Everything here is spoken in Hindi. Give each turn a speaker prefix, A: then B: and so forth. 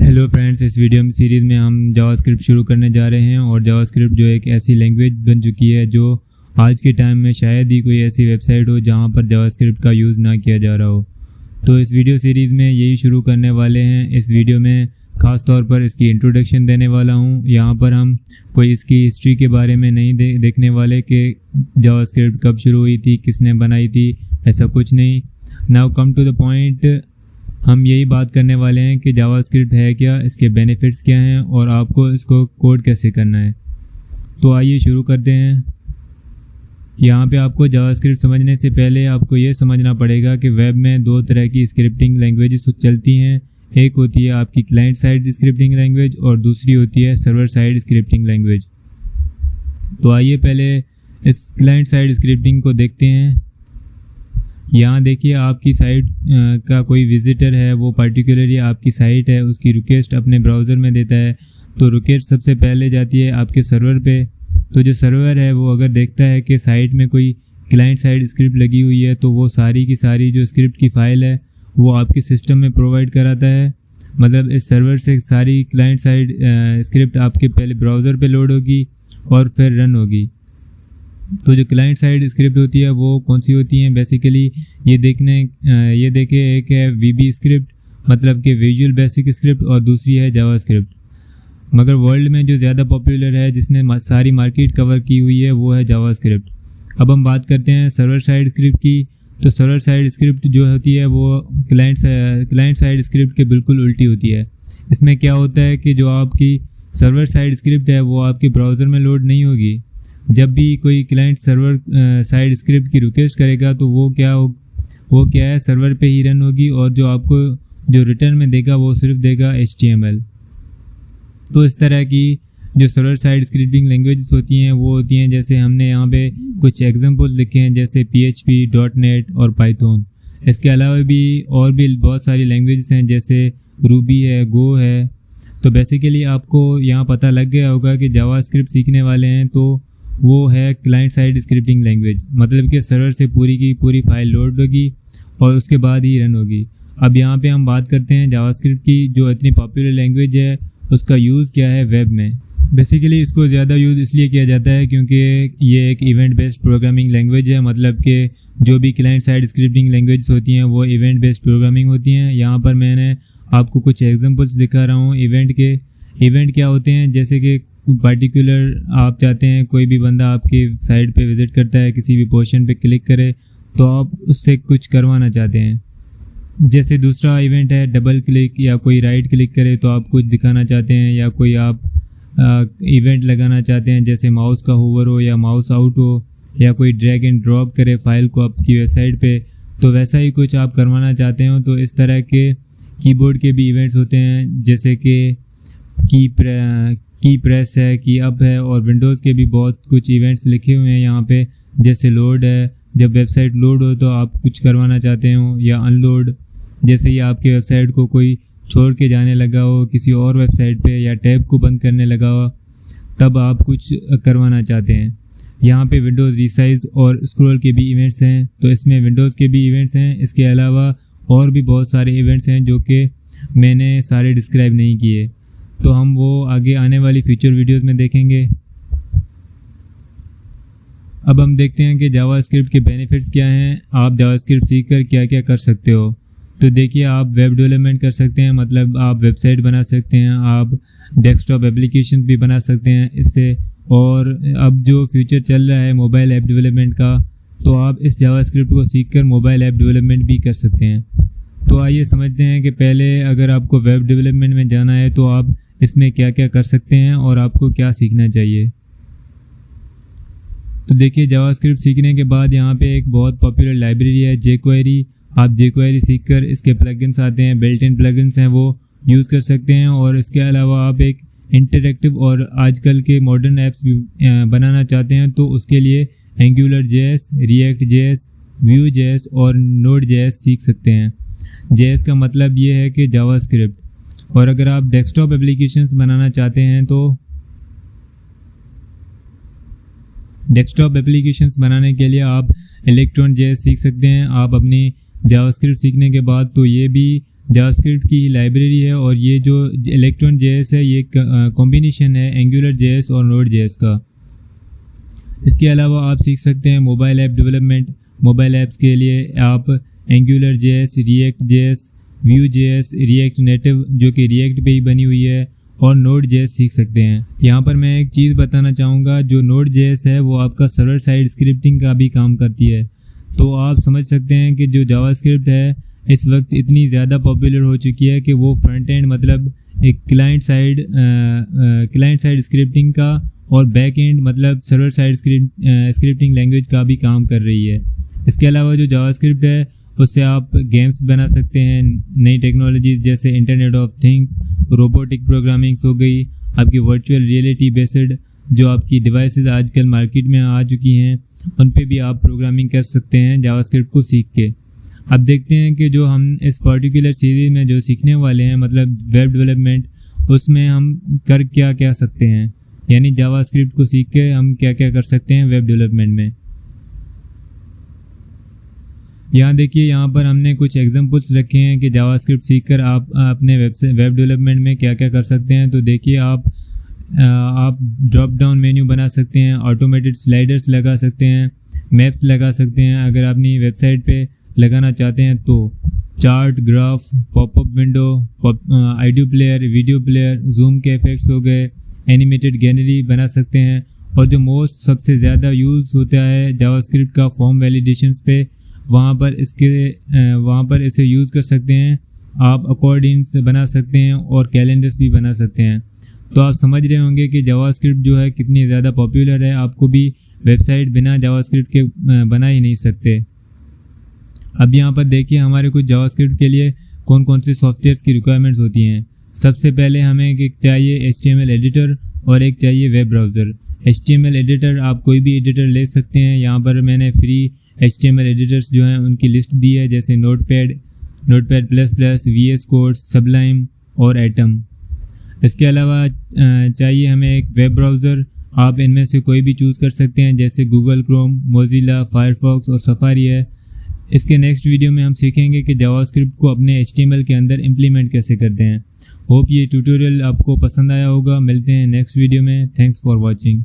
A: हेलो फ्रेंड्स, इस वीडियो सीरीज़ में हम जावास्क्रिप्ट शुरू करने जा रहे हैं। और जावास्क्रिप्ट जो एक ऐसी लैंग्वेज बन चुकी है जो आज के टाइम में शायद ही कोई ऐसी वेबसाइट हो जहां पर जावास्क्रिप्ट का यूज़ ना किया जा रहा हो। तो इस वीडियो सीरीज़ में यही शुरू करने वाले हैं। इस वीडियो में ख़ास तौर पर इसकी इंट्रोडक्शन देने वाला हूं। यहाँ पर हम कोई इसकी हिस्ट्री के बारे में नहीं देखने वाले कि जावास्क्रिप्ट कब शुरू हुई थी, किसने बनाई थी, ऐसा कुछ नहीं। Now come to the point, हम यही बात करने वाले हैं कि जावास्क्रिप्ट है क्या, इसके बेनिफिट्स क्या हैं और आपको इसको कोड कैसे करना है। तो आइए शुरू करते हैं। यहाँ पे आपको जावास्क्रिप्ट समझने से पहले आपको ये समझना पड़ेगा कि वेब में दो तरह की स्क्रिप्टिंग लैंग्वेजेस चलती हैं। एक होती है आपकी क्लाइंट साइड स्क्रिप्टिंग लैंग्वेज और दूसरी होती है सर्वर साइड स्क्रिप्टिंग लैंग्वेज। तो आइए पहले इस क्लाइंट साइड स्क्रिप्टिंग को देखते हैं। यहाँ देखिए, आपकी साइट का कोई विजिटर है, वो पर्टिकुलरली आपकी साइट है, उसकी रिक्वेस्ट अपने ब्राउज़र में देता है। तो रिक्वेस्ट सबसे पहले जाती है आपके सर्वर पे। तो जो सर्वर है वो अगर देखता है कि साइट में कोई क्लाइंट साइड स्क्रिप्ट लगी हुई है तो वो सारी की सारी जो स्क्रिप्ट की फ़ाइल है वो आपके सिस्टम में प्रोवाइड कराता है। मतलब इस सर्वर से सारी क्लाइंट साइड स्क्रिप्ट आपके पहले ब्राउज़र पे लोड होगी और फिर रन होगी। तो जो क्लाइंट साइड स्क्रिप्ट होती है वो कौन सी होती हैं, बेसिकली ये देखें, एक है वीबी स्क्रिप्ट मतलब कि विजुअल बेसिक स्क्रिप्ट और दूसरी है जावास्क्रिप्ट। मगर वर्ल्ड में जो ज़्यादा पॉपुलर है, जिसने सारी मार्केट कवर की हुई है, वो है जावास्क्रिप्ट। अब हम बात करते हैं सर्वर साइड स्क्रिप्ट की। तो सर्वर साइड स्क्रिप्ट जो होती है वो क्लाइंट साइड स्क्रिप्ट के बिल्कुल उल्टी होती है। इसमें क्या होता है कि जो आपकी सर्वर साइड स्क्रिप्ट है वो आपके ब्राउज़र में लोड नहीं होगी। जब भी कोई क्लाइंट सर्वर साइड स्क्रिप्ट की रिक्वेस्ट करेगा तो वो क्या है, सर्वर पे ही रन होगी और जो आपको जो रिटर्न में देगा वो सिर्फ देगा HTML। तो इस तरह की जो सर्वर साइड स्क्रिप्टिंग लैंग्वेजेस होती हैं वो होती हैं, जैसे हमने यहाँ पे कुछ एग्जांपल्स लिखे हैं, जैसे PHP, .NET और Python। इसके अलावा भी और भी बहुत सारी लैंग्वेजेस हैं, जैसे रूबी है, गो है। तो बेसिकली आपको यहाँ पता लग गया होगा कि जावास्क्रिप्ट सीखने वाले हैं तो वो है क्लाइंट साइड स्क्रिप्टिंग लैंग्वेज। मतलब कि सर्वर से पूरी की पूरी फाइल लोड होगी और उसके बाद ही रन होगी। अब यहाँ पे हम बात करते हैं जावास्क्रिप्ट की, जो इतनी पॉपुलर लैंग्वेज है, उसका यूज़ क्या है वेब में। बेसिकली इसको ज़्यादा यूज़ इसलिए किया जाता है क्योंकि ये एक इवेंट बेस्ड प्रोग्रामिंग लैंग्वेज है। मतलब कि जो भी क्लाइंट साइड स्क्रिप्टिंग लैंग्वेज होती हैं वो इवेंट बेस्ड प्रोग्रामिंग होती हैं। यहाँ पर मैंने आपको कुछ एग्जाम्पल्स दिखा रहा हूँ इवेंट क्या होते हैं। जैसे कि पर्टिकुलर आप चाहते हैं कोई भी बंदा आपकी साइट पे विज़िट करता है, किसी भी पोर्शन पे क्लिक करे तो आप उससे कुछ करवाना चाहते हैं। जैसे दूसरा इवेंट है डबल क्लिक, या कोई राइट क्लिक करे तो आप कुछ दिखाना चाहते हैं, या कोई आप इवेंट लगाना चाहते हैं, जैसे माउस का होवर हो या माउस आउट हो, या कोई ड्रैग एंड ड्रॉप करे फाइल को आपकी वेबसाइट पे, तो वैसा ही कुछ आप करवाना चाहते हो। तो इस तरह के कीबोर्ड के भी इवेंट्स होते हैं, जैसे कि की प्रेस है, की अप है, और विंडोज़ के भी बहुत कुछ इवेंट्स लिखे हुए हैं यहाँ पे। जैसे लोड है, जब वेबसाइट लोड हो तो आप कुछ करवाना चाहते हो, या अनलोड, जैसे ही आपकी वेबसाइट को कोई छोड़ के जाने लगा हो किसी और वेबसाइट पे, या टैब को बंद करने लगा हो, तब आप कुछ करवाना चाहते हैं। यहाँ पे विंडोज़ रीसाइज और स्क्रॉल के भी इवेंट्स हैं, तो इसमें विंडोज़ के भी इवेंट्स हैं। इसके अलावा और भी बहुत सारे इवेंट्स हैं जो कि मैंने सारे डिस्क्राइब नहीं किए, तो हम वो आगे आने वाली फ्यूचर वीडियोस में देखेंगे। अब हम देखते हैं कि जावास्क्रिप्ट के बेनिफिट्स क्या हैं। आप जावास्क्रिप्ट सीखकर क्या क्या कर सकते हो। तो देखिए, आप वेब डेवलपमेंट कर सकते हैं, मतलब आप वेबसाइट बना सकते हैं, आप डेस्कटॉप एप्लीकेशन भी बना सकते हैं इससे। और अब जो फ्यूचर चल रहा है मोबाइल ऐप डेवलपमेंट का, तो आप इस जावास्क्रिप्ट को सीखकर मोबाइल ऐप डेवलपमेंट भी कर सकते हैं। तो आइए समझते हैं कि पहले अगर आपको वेब डेवलपमेंट में जाना है तो आप इसमें क्या क्या कर सकते हैं और आपको क्या सीखना चाहिए। तो देखिए, जावास्क्रिप्ट सीखने के बाद यहाँ पे एक बहुत पॉपुलर लाइब्रेरी है jQuery। आप jQuery सीखकर इसके प्लगइन्स आते हैं, बिल्ट इन प्लगइन्स हैं, वो यूज़ कर सकते हैं। और इसके अलावा आप एक इंटरेक्टिव और आजकल के मॉडर्न ऐप्स भी बनाना चाहते हैं तो उसके लिए AngularJS, React.js, Vue.js और Node.js सीख सकते हैं। JS का मतलब ये है कि जावास्क्रिप्ट। और अगर आप डेस्कटॉप एप्लीकेशंस बनाना चाहते हैं तो डेस्कटॉप एप्लीकेशंस बनाने के लिए आप Electron.js सीख सकते हैं। आप अपनी जावास्क्रिप्ट सीखने के बाद तो ये भी जावास्क्रिप्ट की लाइब्रेरी है और ये जो इलेक्ट्रॉन जेएस है ये कॉम्बिनेशन है एंगुलर जेएस और नोड जेएस का। इसके अलावा आप सीख सकते हैं mobile app development. Mobile apps के लिए आप angular JS, react JS, Vue JS, react native जो कि रिएक्ट पे ही बनी हुई है, और नोड जेएस सीख सकते हैं। यहाँ पर मैं एक चीज़ बताना चाहूँगा, जो नोड जेएस है वो आपका सर्वर साइड स्क्रिप्टिंग का भी काम करती है। तो आप समझ सकते हैं कि जो जावास्क्रिप्ट है इस वक्त इतनी ज़्यादा पॉपुलर हो चुकी है कि वो फ्रंट एंड मतलब एक क्लाइंट साइड स्क्रिप्टिंग का और बैक एंड मतलब सर्वर साइड स्क्रिप्टिंग लैंग्वेज का भी काम कर रही है। इसके अलावा जो जावास्क्रिप्ट है उससे आप गेम्स बना सकते हैं, नई टेक्नोलॉजीज जैसे internet of things, robotic programmings हो गई, आपकी वर्चुअल रियलिटी बेस्ड जो आपकी डिवाइसेस आजकल मार्केट में आ चुकी हैं उन पे भी आप प्रोग्रामिंग कर सकते हैं जावास्क्रिप्ट को सीख के। अब देखते हैं कि जो हम इस पर्टिकुलर सीरीज़ में जो सीखने वाले हैं मतलब वेब डेवलपमेंट, उसमें हम कर क्या सकते हैं, यानी जावास्क्रिप्ट को सीख के हम क्या कर सकते हैं वेब डेवलपमेंट में। यहाँ देखिए, यहाँ पर हमने कुछ एग्जांपल्स रखे हैं कि जावास्क्रिप्ट सीखकर आप अपने वेब डेवलपमेंट में क्या कर सकते हैं। तो देखिए, आप ड्रॉप डाउन मेन्यू बना सकते हैं, ऑटोमेटेड स्लाइडर्स लगा सकते हैं, मैप्स लगा सकते हैं अगर अपनी वेबसाइट पे लगाना चाहते हैं तो, chart, graph, popup window, audio player, video player, zoom के इफेक्ट्स हो गए, एनिमेटेड गैलरी बना सकते हैं। और जो मोस्ट सबसे ज़्यादा यूज़ होता है जावास्क्रिप्ट का फॉर्म वैलिडेशंस पे, वहाँ पर इसे यूज़ कर सकते हैं। आप अकॉर्डिंग्स बना सकते हैं और कैलेंडर्स भी बना सकते हैं। तो आप समझ रहे होंगे कि जावास्क्रिप्ट जो है कितनी ज़्यादा पॉपुलर है। आपको भी वेबसाइट बिना जावास्क्रिप्ट के बना ही नहीं सकते। अब यहाँ पर देखिए, हमारे कुछ जावास्क्रिप्ट के लिए कौन कौन से सॉफ्टवेयर की रिक्वायरमेंट्स होती हैं। सबसे पहले हमें एक चाहिए HTML एडिटर और एक चाहिए वेब ब्राउज़र। HTML एडिटर आप कोई भी एडिटर ले सकते हैं। यहाँ पर मैंने फ्री HTML एडिटर्स जो हैं उनकी लिस्ट दी है, जैसे नोटपैड, VS कोड, सबलाइम और एटम। इसके अलावा चाहिए हमें एक वेब ब्राउज़र। आप इनमें से कोई भी चूज़ कर सकते हैं, जैसे गूगल क्रोम, मोजिला, फायरफॉक्स और सफारी है। इसके नेक्स्ट वीडियो में हम सीखेंगे कि जावास्क्रिप्ट को अपने HTML के अंदर इम्प्लीमेंट कैसे करते हैं। होप ये ट्यूटोरियल आपको पसंद आया होगा। मिलते हैं नेक्स्ट वीडियो में। Thanks for watching.